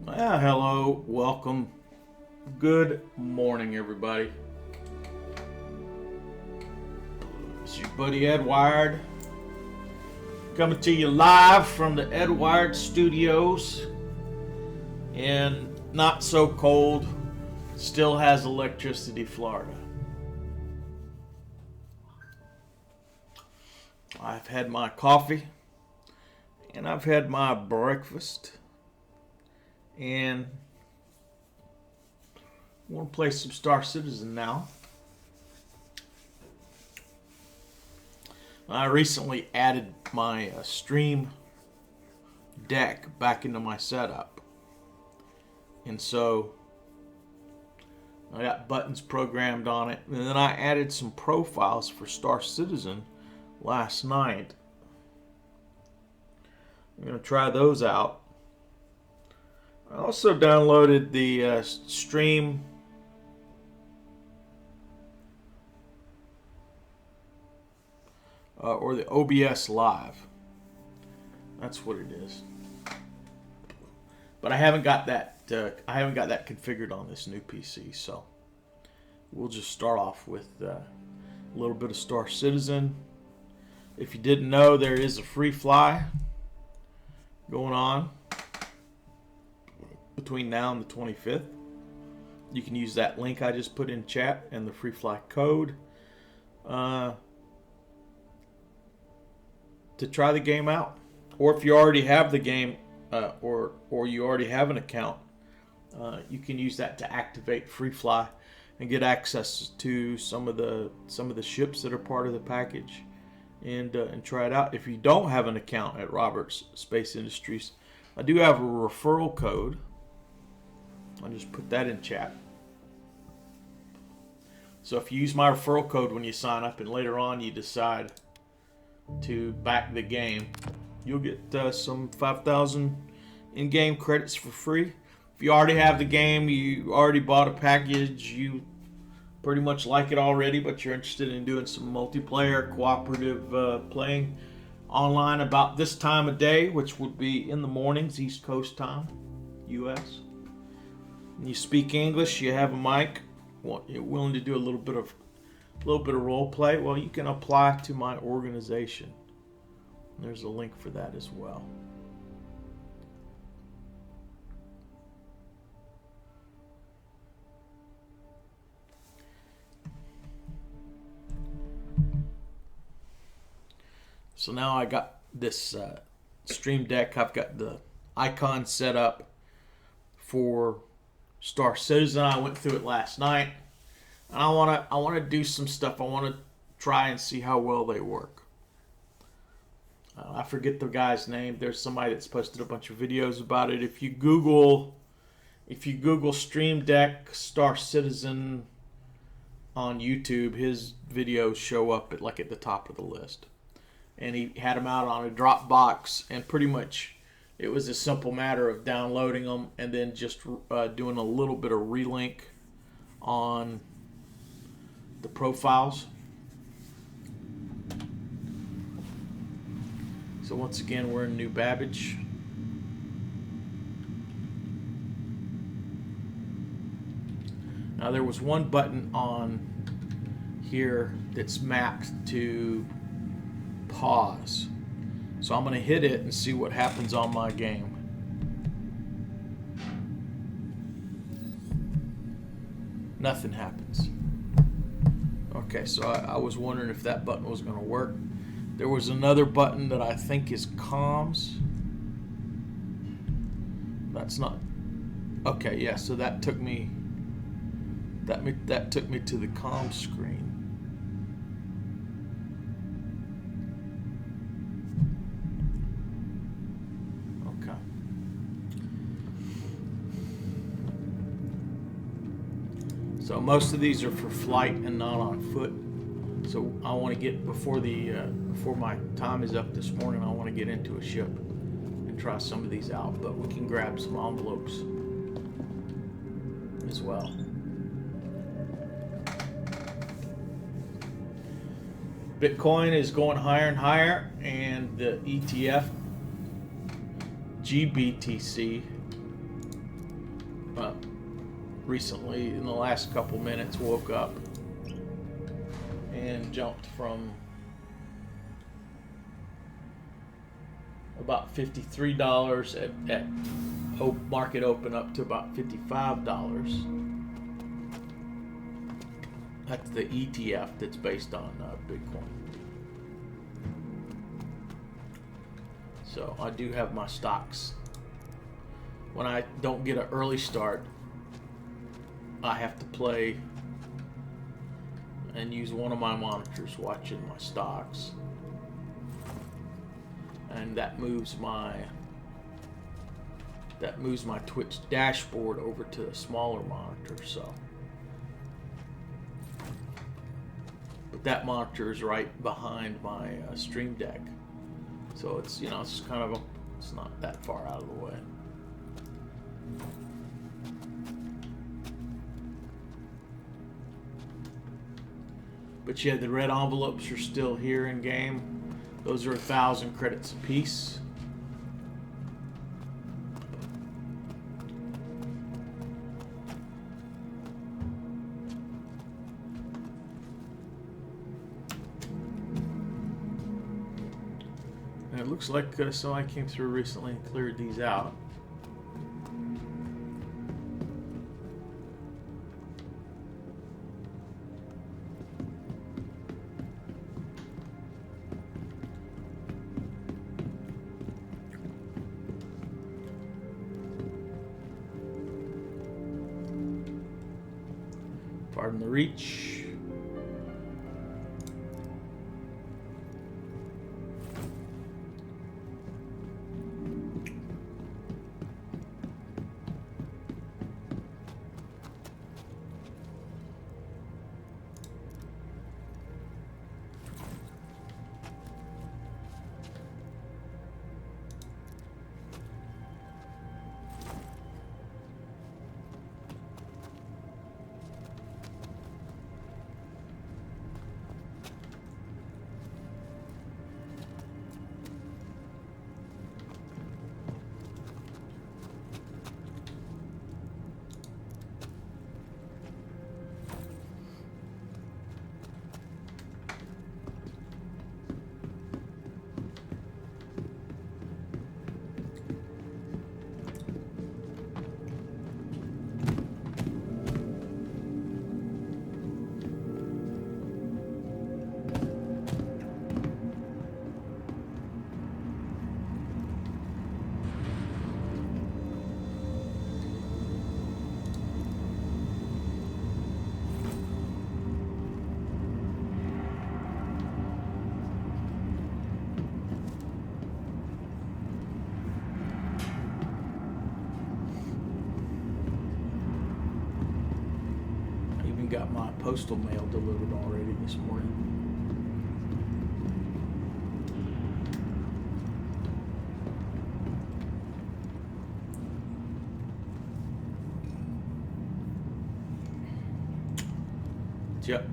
Hello, welcome. Good morning, everybody. It's your buddy Ed Wired coming to you live from the Ed Wired Studios in not so cold, still has electricity, Florida. I've had my coffee and I've had my breakfast. And I want to play some Star Citizen now. I recently added my StreamDeck back into my setup. And so I got buttons programmed on it. And then I added some profiles for Star Citizen last night. I'm going to try those out. I also downloaded the Stream or the OBS Live. That's what it is. But I haven't got that. I haven't got that configured on this new PC. So we'll just start off with a little bit of Star Citizen. If you didn't know, there is a free fly going on between now and the 25th. You can use that link I just put in chat and the free fly code to try the game out. Or if you already have the game or you already have an account, you can use that to activate free fly and get access to some of the ships that are part of the package and try it out. If you don't have an account at Roberts Space Industries, I do have a referral code. I'll just put that in chat. So if you use my referral code when you sign up and later on you decide to back the game, you'll get some 5,000 in-game credits for free. If you already have the game, you already bought a package, you pretty much like it already, but you're interested in doing some multiplayer cooperative playing online about this time of day, which would be in the mornings, East Coast time, US. You speak English, you have a mic, you're willing to do a little bit of role play, well, you can apply to my organization. There's a link for that as well. So now I got this StreamDeck. I've got the icon set up for Star Citizen. I went through it last night, and I want to do some stuff. I want to try and see how well they work. I forget the guy's name. There's somebody that's posted a bunch of videos about it. If you Google StreamDeck Star Citizen on YouTube, his videos show up at the top of the list. And he had them out on a Dropbox, and pretty much it was a simple matter of downloading them and then just doing a little bit of relink on the profiles. So once again, we're in New Babbage. Now there was one button on here that's mapped to pause. So I'm going to hit it and see what happens on my game. Nothing happens. Okay, so I was wondering if that button was going to work. There was another button that I think is comms. That's not. Okay, yeah, so that took me to the comms screen. So most of these are for flight and not on foot. So I want to get before my time is up this morning. I want to get into a ship and try some of these out. But we can grab some envelopes as well. Bitcoin is going higher and higher, and the ETF GBTC recently in the last couple minutes. Woke up and jumped from about $53 at market open up to about $55. That's the ETF that's based on Bitcoin. So I do have my stocks. When I don't get an early start, I have to play and use one of my monitors watching my stocks. And that moves my Twitch dashboard over to a smaller monitor. So, but that monitor is right behind my StreamDeck, so it's it's kind of it's not that far out of the way. But yeah, the red envelopes are still here in game. Those are 1,000 credits apiece. And it looks like somebody came through recently and cleared these out. Pardon the reach. Got my postal mail delivered already this morning. Yep.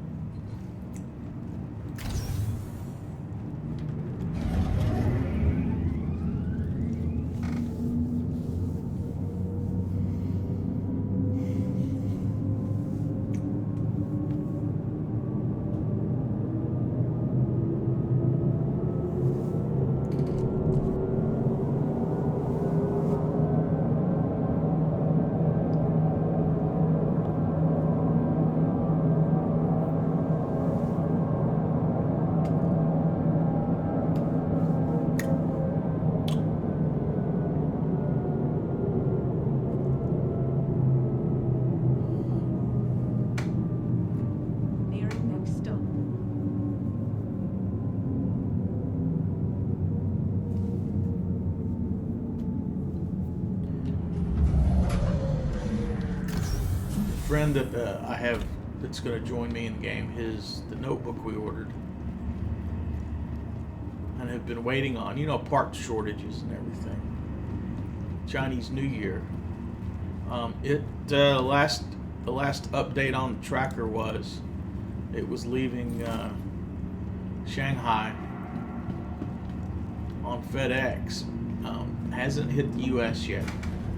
Friend that I have that's going to join me in game, the notebook we ordered and have been waiting on, parts shortages and everything. Chinese New Year. The last update on the tracker was it was leaving Shanghai on FedEx. Hasn't hit the U.S. yet.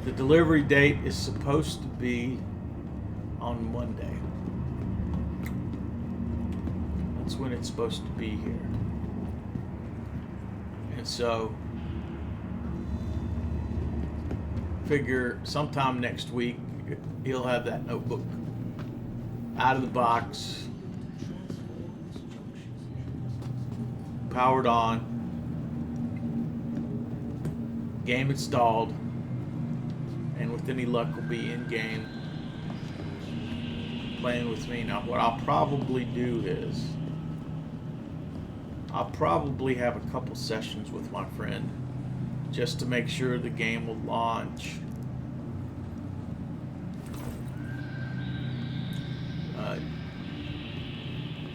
The delivery date is supposed to be on Monday. That's when it's supposed to be here. And so, figure sometime next week he'll have that notebook out of the box, powered on, game installed, and with any luck will be in game playing with me. Now what I'll probably do is I'll probably have a couple sessions with my friend just to make sure the game will launch.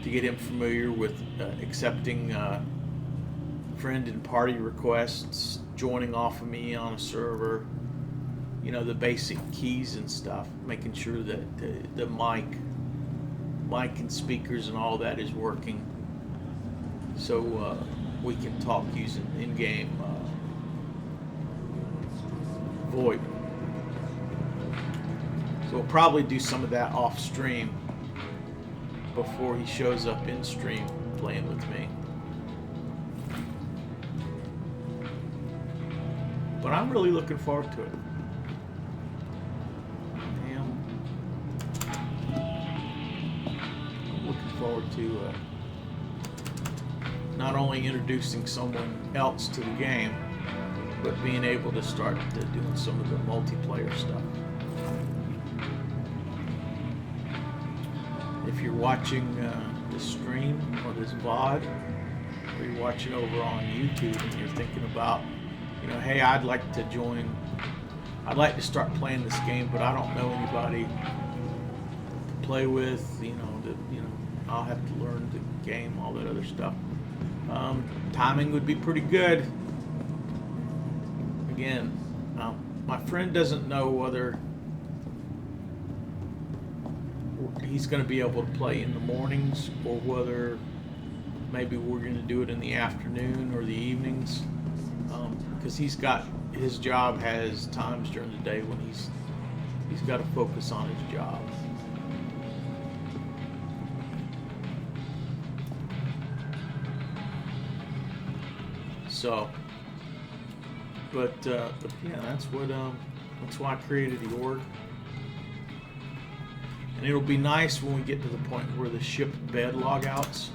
To get him familiar with accepting friend and party requests, joining off of me on a server, you know, the basic keys and stuff, making sure that the mic and speakers and all that is working, so we can talk using in-game VoIP. So we'll probably do some of that off stream before he shows up in stream playing with me. But I'm really looking forward to it. I'm looking forward to not only introducing someone else to the game, but being able to start doing some of the multiplayer stuff. If you're watching this stream or this VOD, or you're watching over on YouTube and you're thinking about, you know, hey, I'd like to join, I'd like to start playing this game, but I don't know anybody to play with, I'll have to learn the game, all that other stuff. Timing would be pretty good. Again, my friend doesn't know whether he's going to be able to play in the mornings or whether maybe we're going to do it in the afternoon or the evenings, because his job has times during the day when he's got to focus on his job. So, but yeah, that's why I created the org. And it'll be nice when we get to the point where the ship bed logouts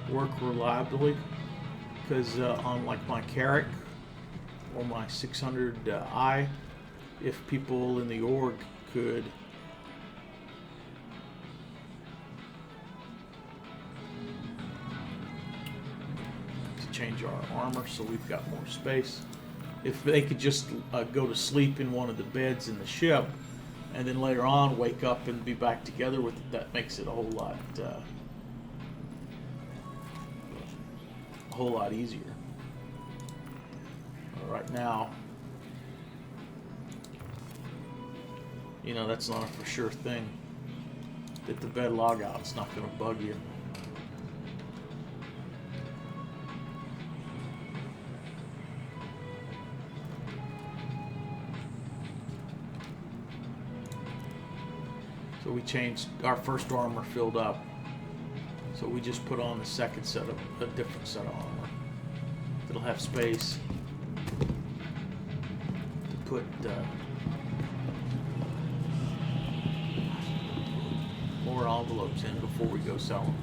work reliably, because on like my Carrack or my 600i, if people in the org could change our armor so we've got more space. If they could just go to sleep in one of the beds in the ship, and then later on wake up and be back together with it, that makes it a whole lot easier. Right now, that's not a for sure thing, that the bed logout's not going to bug you. So we changed, our first armor filled up, so we just put on the second set of a different set of armor. It'll have space to put more envelopes in before we go sell them.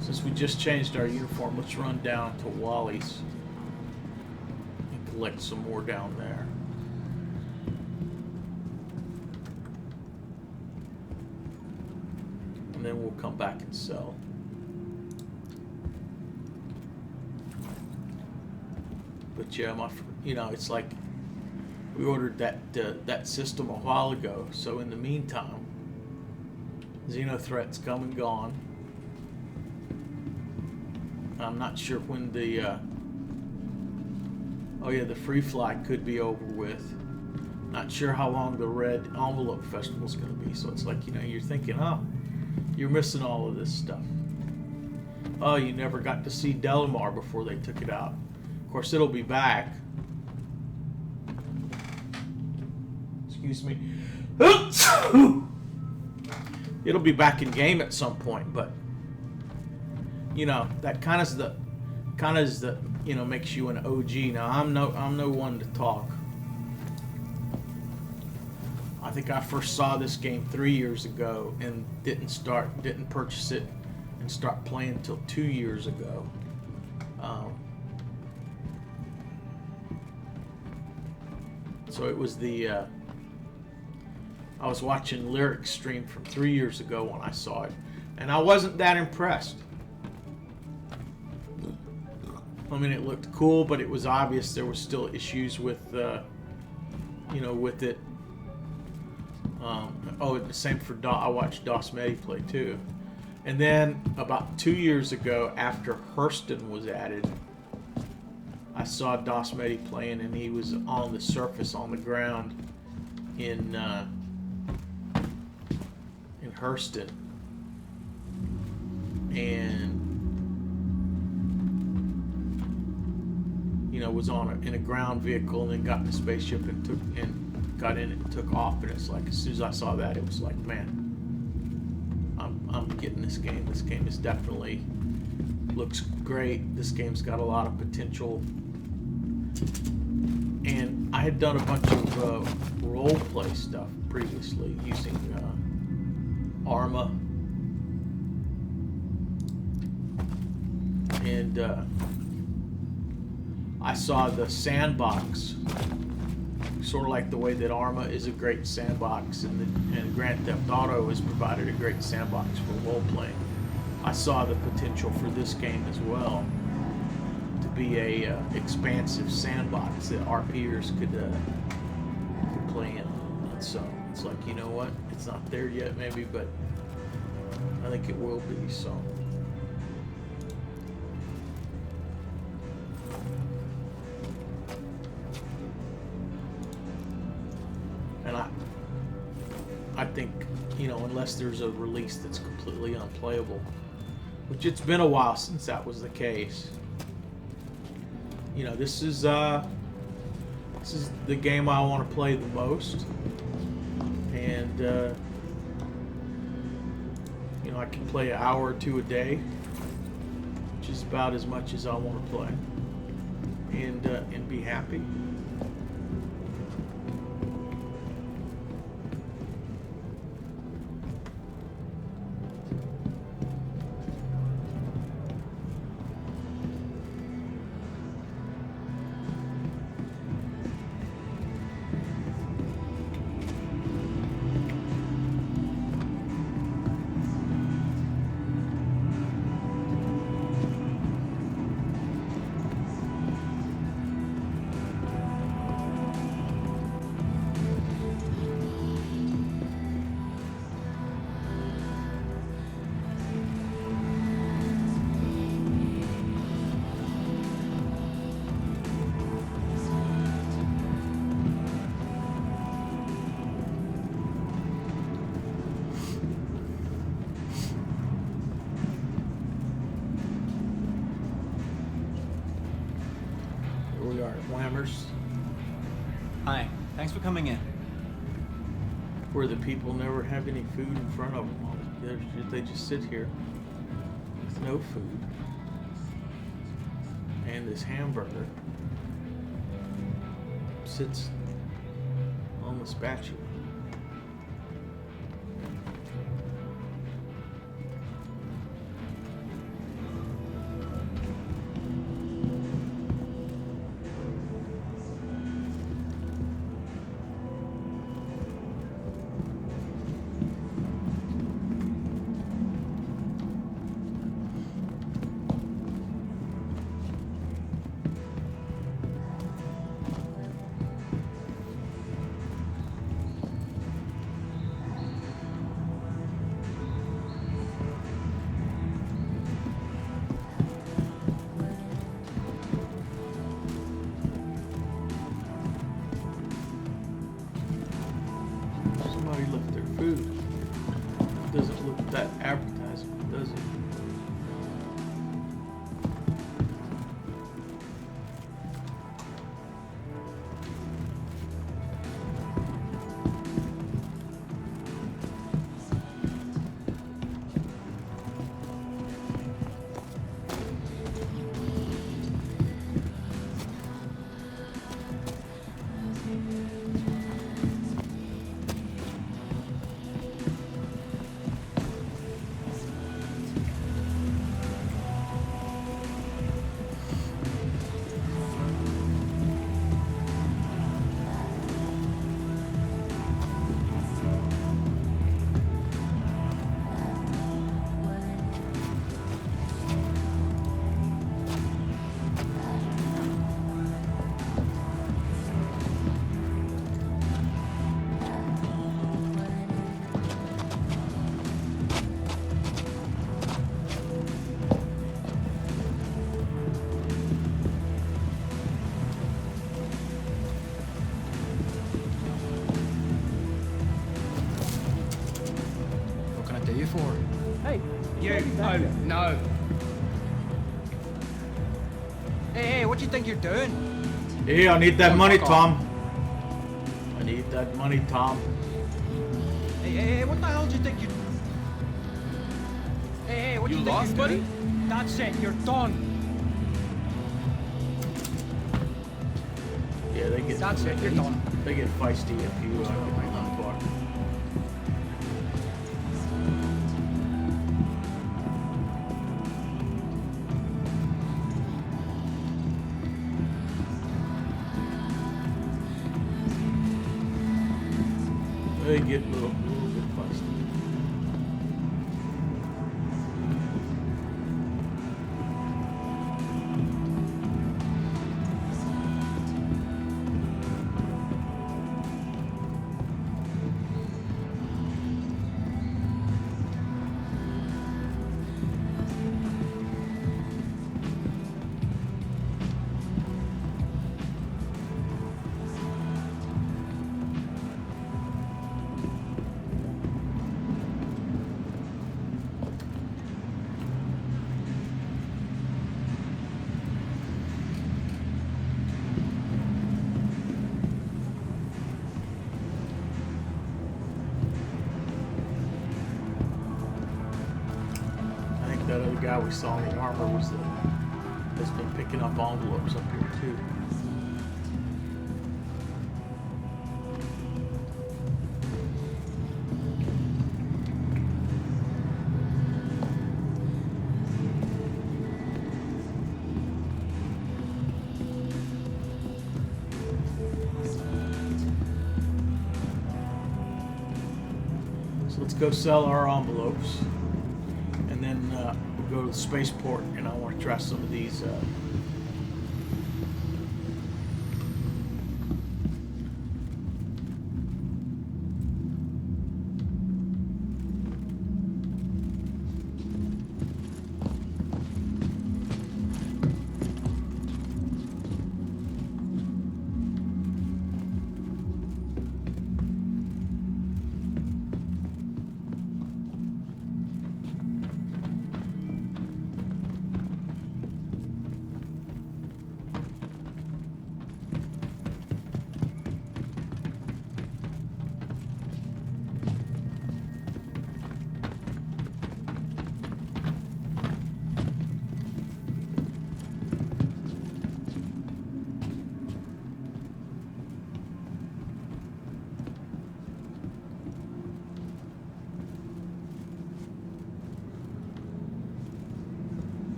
Since we just changed our uniform, let's run down to Wally's and collect some more down there. And then we'll come back and sell. But yeah, it's like We ordered that system a while ago. So in the meantime, Xeno threats come and gone. I'm not sure when the the free fly could be over with. Not sure how long the Red Envelope Festival is going to be. So it's like, you're thinking, oh, you're missing all of this stuff. Oh, you never got to see Delamar before they took it out. Of course, it'll be back. Excuse me. It'll be back in game at some point, but that kind of is the makes you an OG. Now I'm no one to talk. I think I first saw this game 3 years ago and didn't purchase it and start playing until 2 years ago. So it was I was watching Lyric stream from 3 years ago when I saw it, and I wasn't that impressed. I mean, it looked cool, but it was obvious there was still issues with, with it. The same for I watched Dosmedi play too. And then about 2 years ago, after Hurston was added, I saw Dosmedi playing, and he was on the surface, on the ground in Hurston. And was in a ground vehicle and then got in a spaceship and got in it and took off. And it's like, as soon as I saw that, it was like, man, I'm getting this game. This game is definitely looks great. This game's got a lot of potential. And I had done a bunch of role play stuff previously using Arma and I saw the sandbox, sort of like the way that Arma is a great sandbox, and Grand Theft Auto has provided a great sandbox for role playing. I saw the potential for this game as well to be a expansive sandbox that RPers could play in. And so it's like, you know what? It's not there yet, maybe, but I think it will be. So. And I think, unless there's a release that's completely unplayable, which it's been a while since that was the case. This is the game I want to play the most, and I can play an hour or two a day, which is about as much as I want to play, and be happy. Hi, thanks for coming in. Where the people never have any food in front of them. They just sit here with no food. And this hamburger sits on the spatula. You. Oh, no. Hey, what do you think you're doing? Hey, I need that Oh, money, fuck Tom. I need that money, Tom. Hey, what the hell do you think you... Hey, what do You you think lost, you're buddy? doing? That's it, you're done. Yeah, they get. That's it, you're done. They get feisty if you get unblocked. They get a little bit feisty. That other guy we saw in the armor was has been picking up envelopes up here too. So let's go sell our envelopes. And then we'll go to the spaceport, and I want to try some of these.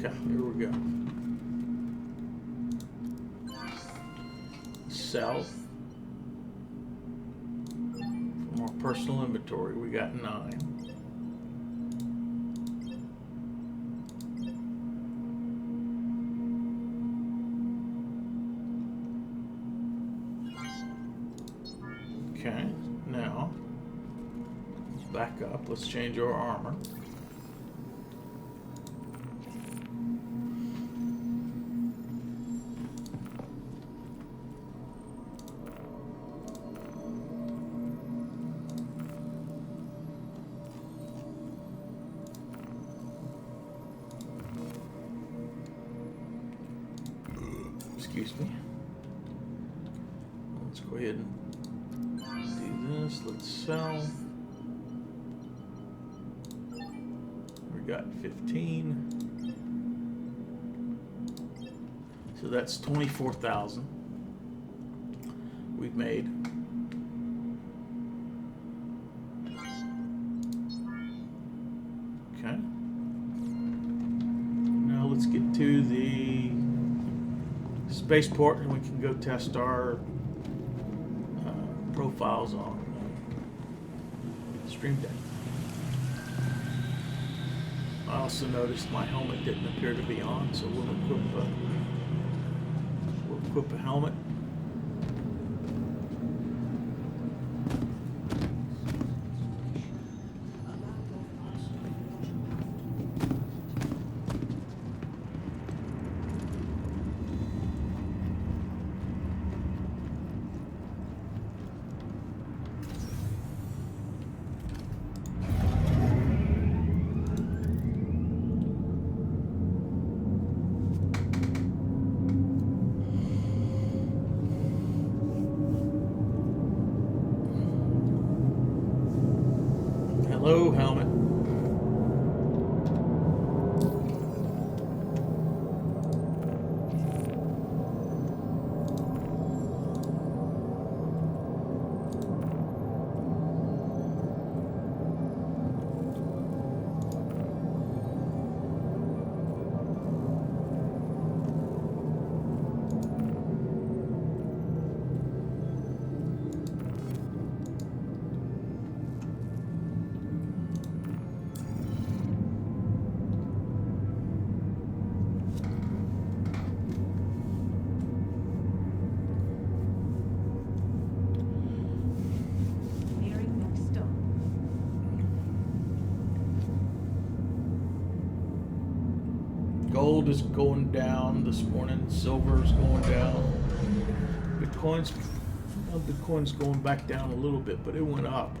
Okay, here we go. Sell. For more personal inventory, we got 9. Okay, now let's back up. Let's change our armor. Excuse me. Let's go ahead and do this. Let's sell. We got 15. So that's 24,000 we've made. Okay. Now let's get to the spaceport, and we can go test our profiles on StreamDeck. I also noticed my helmet didn't appear to be on, so we'll equip a helmet. Hello, helmet. Gold is going down this morning. Silver is going down. Bitcoin's going back down a little bit, but it went up.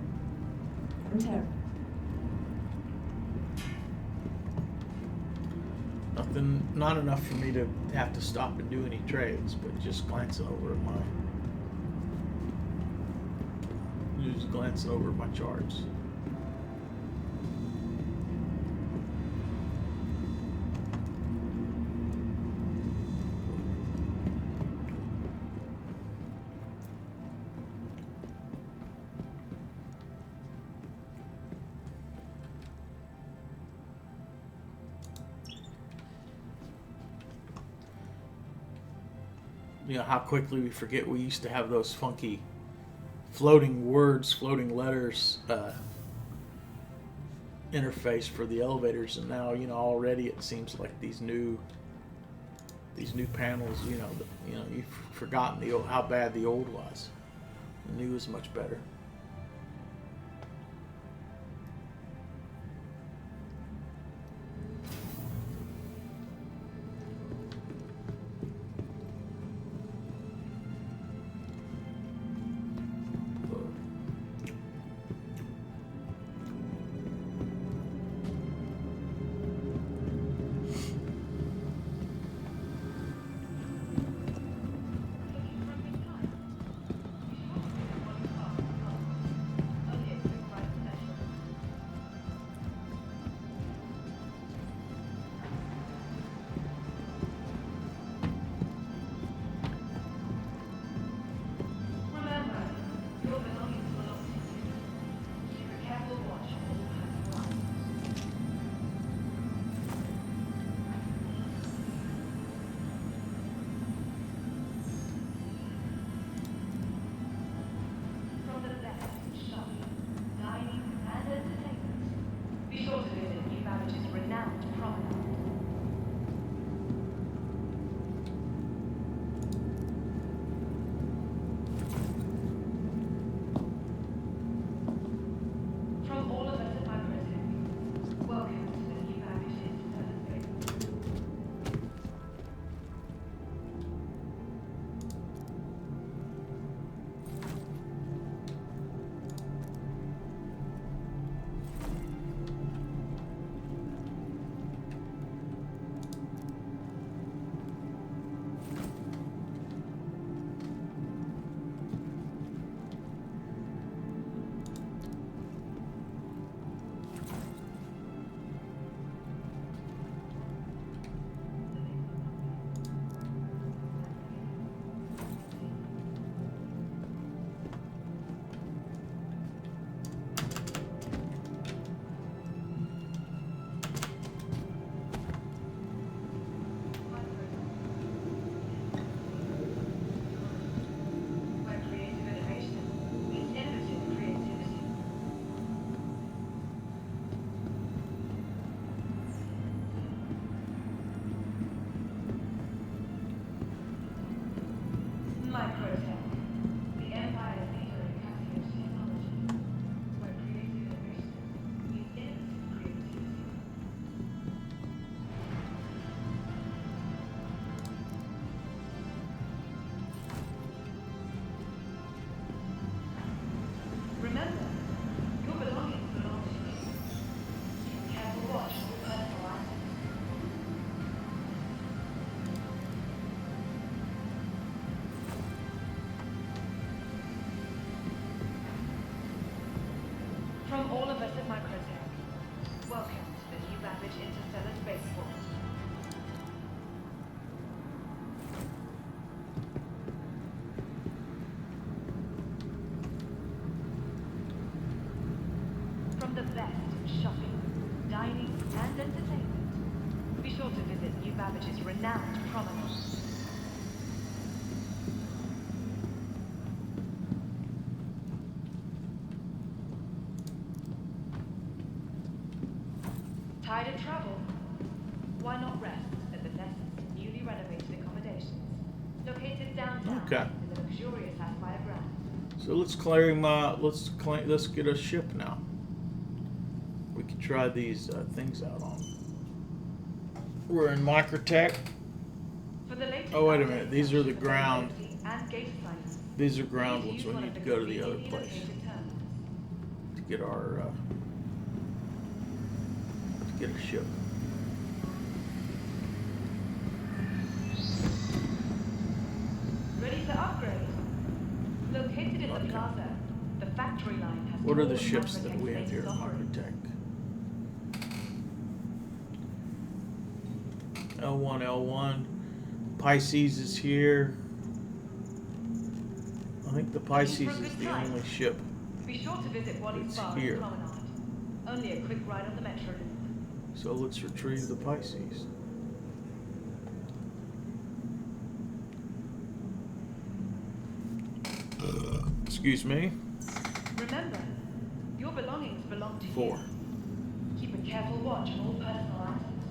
Nothing, not enough for me to have to stop and do any trades, but just glancing over at my charts. You know how quickly we forget we used to have those funky floating words, floating letters interface for the elevators, and now already it seems like these new panels. You've forgotten how bad the old was. The new is much better. sure to visit New Babbage's renowned promenade. Tired of travel? Why not rest at the Nest's newly renovated accommodations, located downtown Okay. in the luxurious Sapphire Grounds. So let's let's get a ship now. We can try these things out on. We're in Microtech. For the latest Oh, wait a updates minute. These on are the ship ground. availability and gate assignments, These are ground please ones. use We one need of to the go to the other conveniently place located terminals. to get our to get a ship. Ready for upgrade? Located in Okay. the plaza, the factory line has What are the all ships that Microtech's we have here at latest offerings. Microtech? L1. Pisces is here. I think the Pisces is the only ship. Be sure to visit Wally's It's Bar here. and Promenade. Only a quick ride on the Metro Loop. So let's retrieve the Pisces. Excuse me. Remember, your belongings belong to 4. you. Keep a careful watch on all personal items.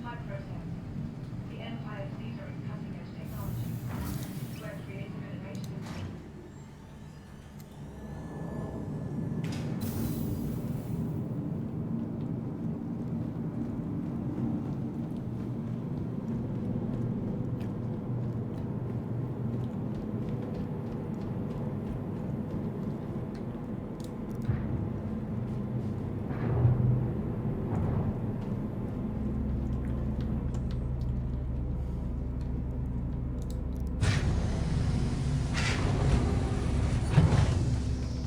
Type process. The Empire's leader in cutting-edge technology. It's where creative innovation is made.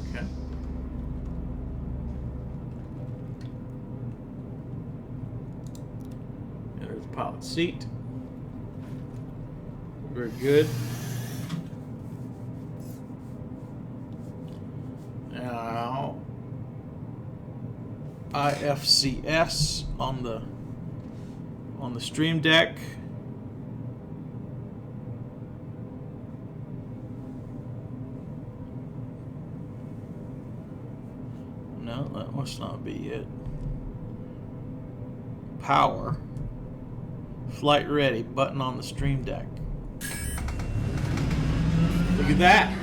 Okay. There's the pilot seat. Very good. Now, IFCS on the StreamDeck. No, that must not be it. Power. Flight ready. Button on the StreamDeck. Look at that.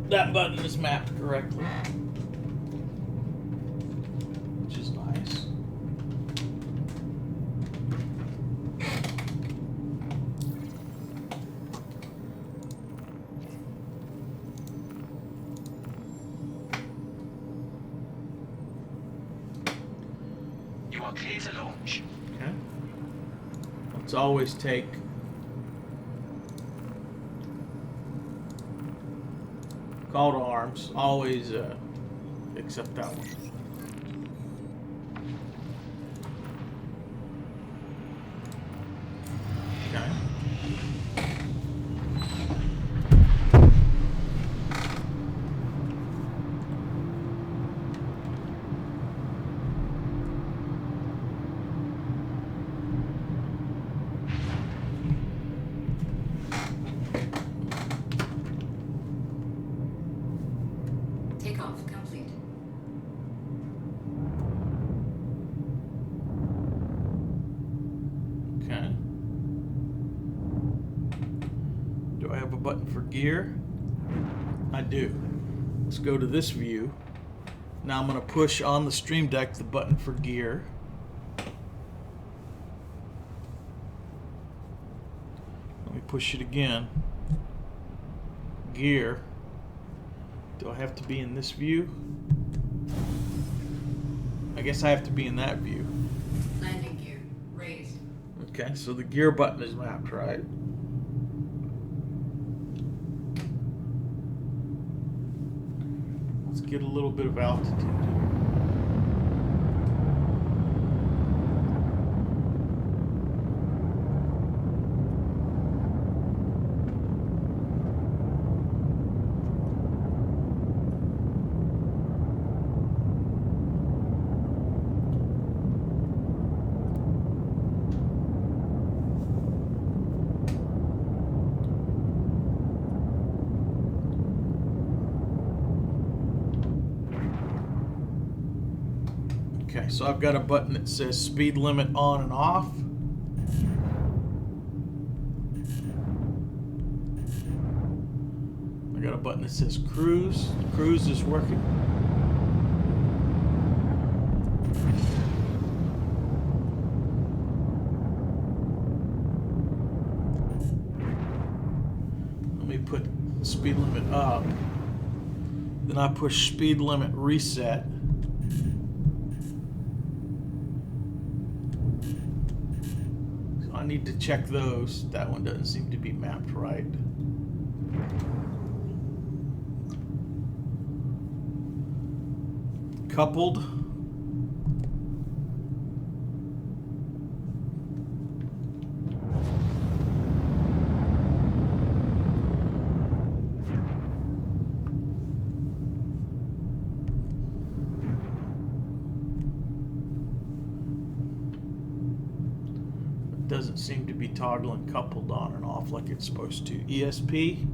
That button is mapped correctly, which is nice. You are clear to launch. Okay. Let's always take call to arms. Always accept that one. Okay. Takeoff complete. Okay. Do I have a button for gear? I do. Let's go to this view. Now I'm going to push on the StreamDeck the button for gear. Let me push it again. Gear. Do I have to be in this view? I guess I have to be in that view. Landing gear raised. Okay, so the gear button is mapped, right? Let's get a little bit of altitude here. Okay, so I've got a button that says speed limit on and off. I got a button that says cruise. Cruise is working. Let me put speed limit up. Then I push speed limit reset. I need to check those. That one doesn't seem to be mapped right. Coupled. Doesn't seem to be toggling coupled on and off like it's supposed to. ESP.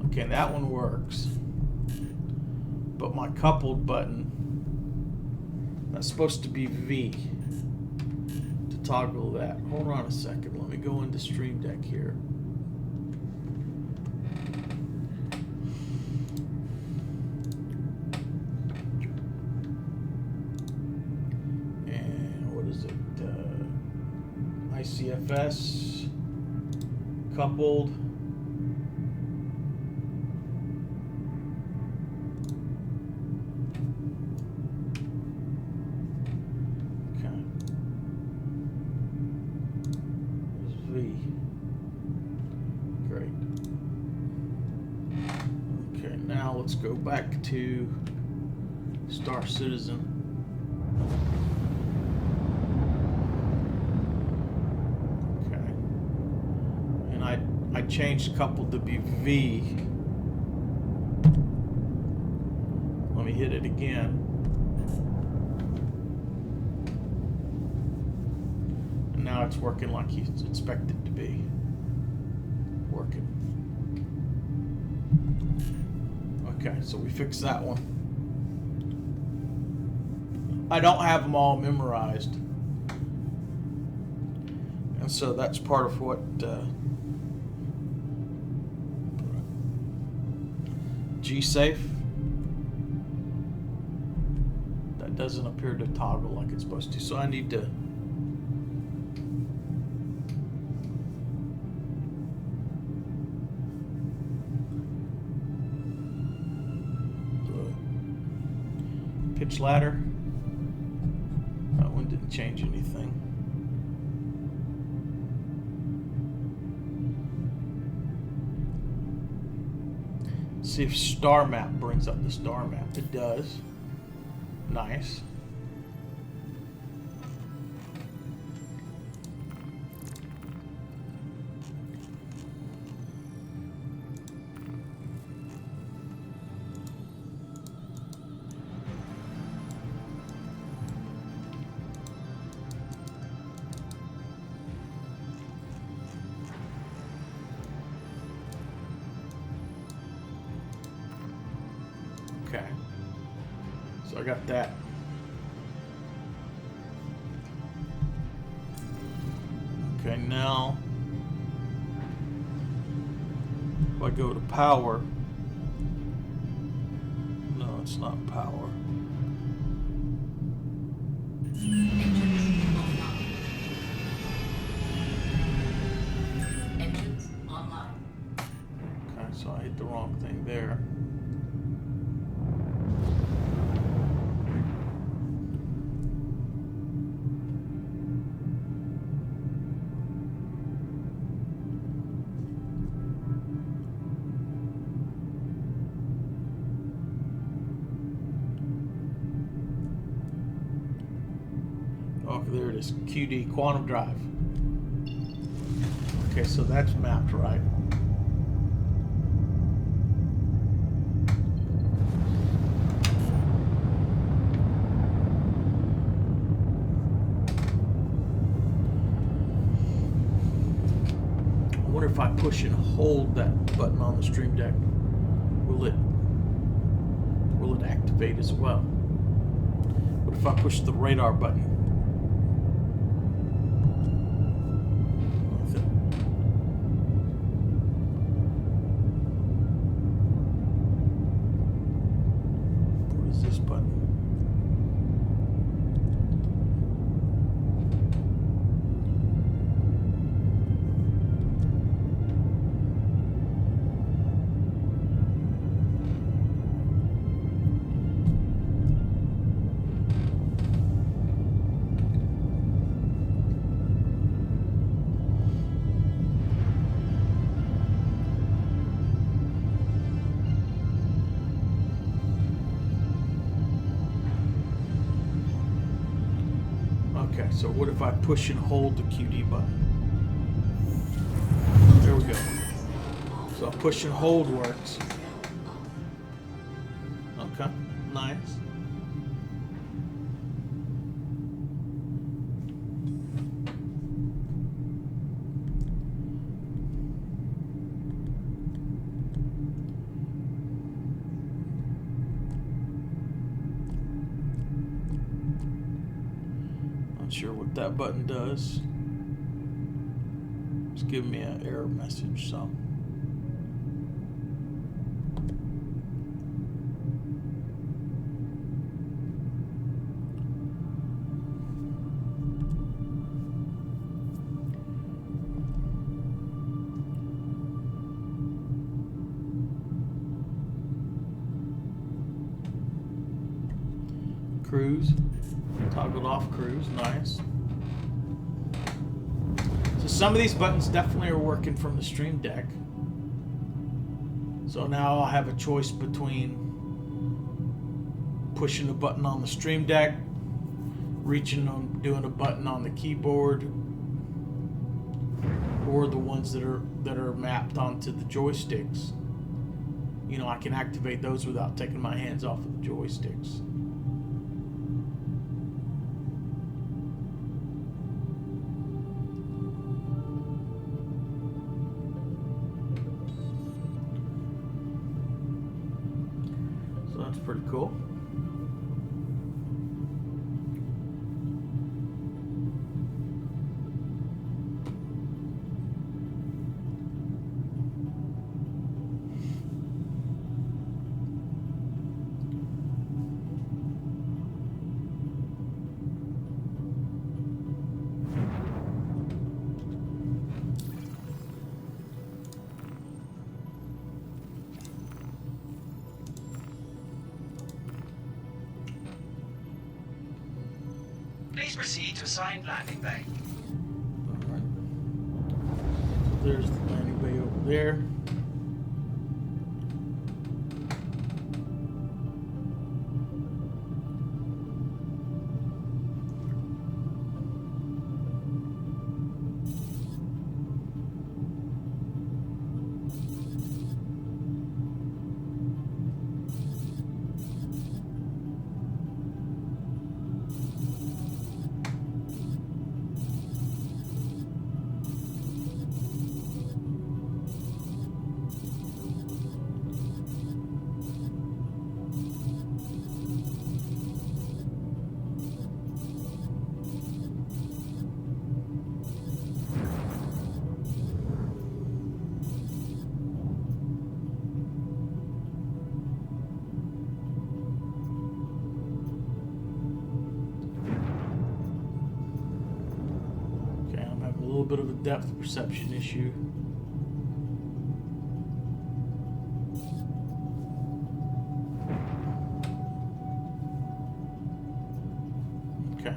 Okay, that one works. But my coupled button, that's supposed to be V to toggle that. Hold on a second. Let me go into StreamDeck here. And what is it? ICFS, coupled. Okay. There's V. Great. Okay, now let's go back to Star Citizen. I changed coupled to be V. Let me hit it again. And now it's working like it's expected to be working. Okay, so we fixed that one. I don't have them all memorized. And so that's part of what G-Safe, that doesn't appear to toggle like it's supposed to, so I need to pitch ladder. That one didn't change anything. See if star map brings up the star map. It does. Nice. Okay, so I got that. Okay, now if I go to power, no, it's not power. Engines online. Okay, so I hit the wrong thing there. Oh, there it is. QD, quantum drive. Okay, so that's mapped right. I wonder if I push and hold that button on the StreamDeck, will it activate as well? What if I push the radar button? What is this button? Okay, so what if I push and hold the QD button? There we go. So push and hold works. Okay, nice. Not sure what that button does. It's giving me an error message, so. Cruise. Toggled off cruise. Nice. So some of these buttons definitely are working from the StreamDeck. So now I'll have a choice between pushing a button on the StreamDeck, reaching on doing a button on the keyboard, or the ones that are mapped onto the joysticks. You know, I can activate those without taking my hands off of the joysticks. So that's pretty cool. Please proceed to assigned landing bay. Alright. So there's the landing bay over there. A little bit of a depth perception issue. Okay,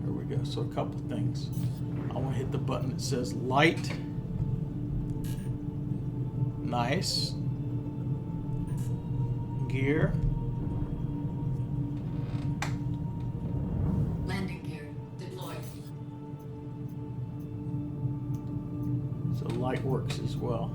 there we go. So a couple of things. I want to hit the button that says light. Nice. Gear. Landing gear light works as well.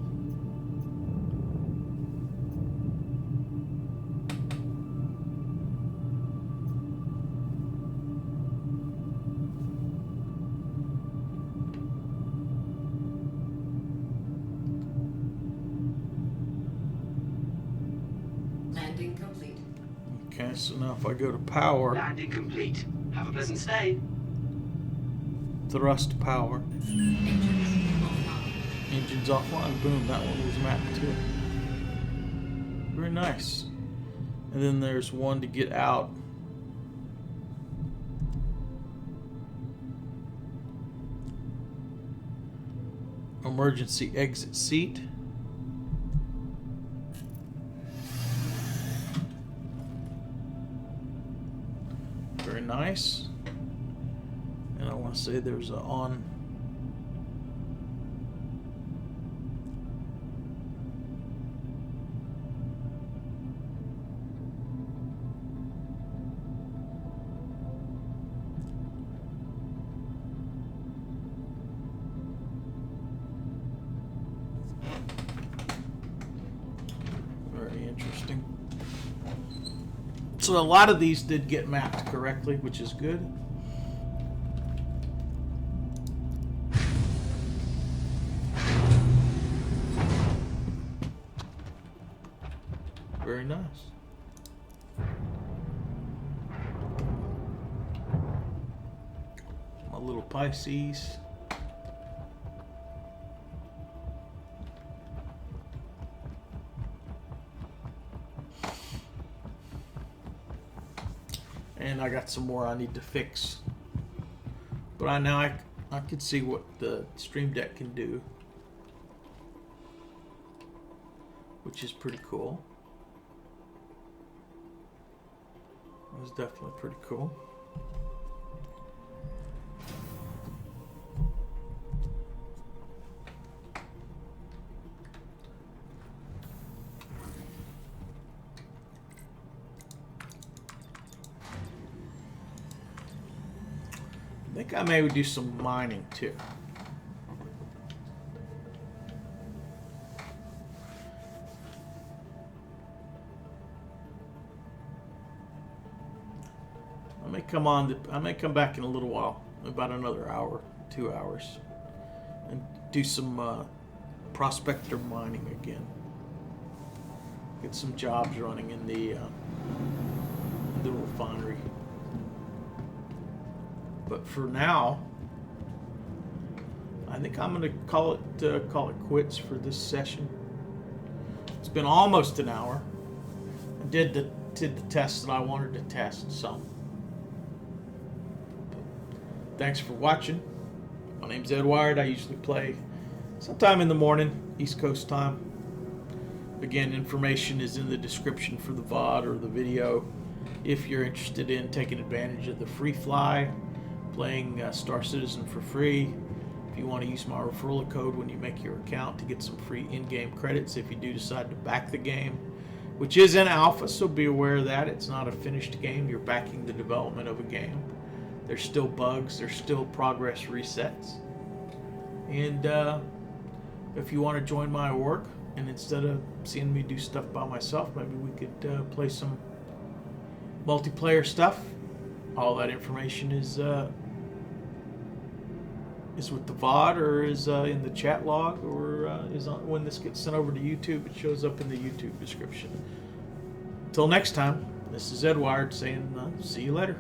Landing complete. Okay, so now if I go to power, Landing complete. Have a pleasant stay. thrust power, Engines offline. engines offline, boom, that one was mapped too. Very nice. And then there's one to get out. Emergency exit seat. Very nice. And I want to say there's a on. Very interesting. So a lot of these did get mapped correctly, which is good. Very nice. My little Pisces. And I got some more I need to fix. But I can see what the StreamDeck can do, which is pretty cool. It was definitely pretty cool. I think I may do some mining too. I may come back in a little while, about another hour, 2 hours, and do some prospector mining again. Get some jobs running in the refinery. But for now, I think I'm going to call it quits for this session. It's been almost an hour. I did the test that I wanted to test, so. Thanks for watching. My name's Edward. I usually play sometime in the morning, East Coast time. Again, information is in the description for the VOD or the video. If you're interested in taking advantage of the free fly, playing Star Citizen for free, if you want to use my referral code when you make your account to get some free in-game credits if you do decide to back the game, which is in alpha, so be aware of that. It's not a finished game. You're backing the development of a game. There's still bugs, there's still progress resets. And if you want to join my work, and instead of seeing me do stuff by myself, maybe we could play some multiplayer stuff. All that information is with the VOD, or is in the chat log, or is on, when this gets sent over to YouTube, it shows up in the YouTube description. Till next time, this is Edward saying see you later.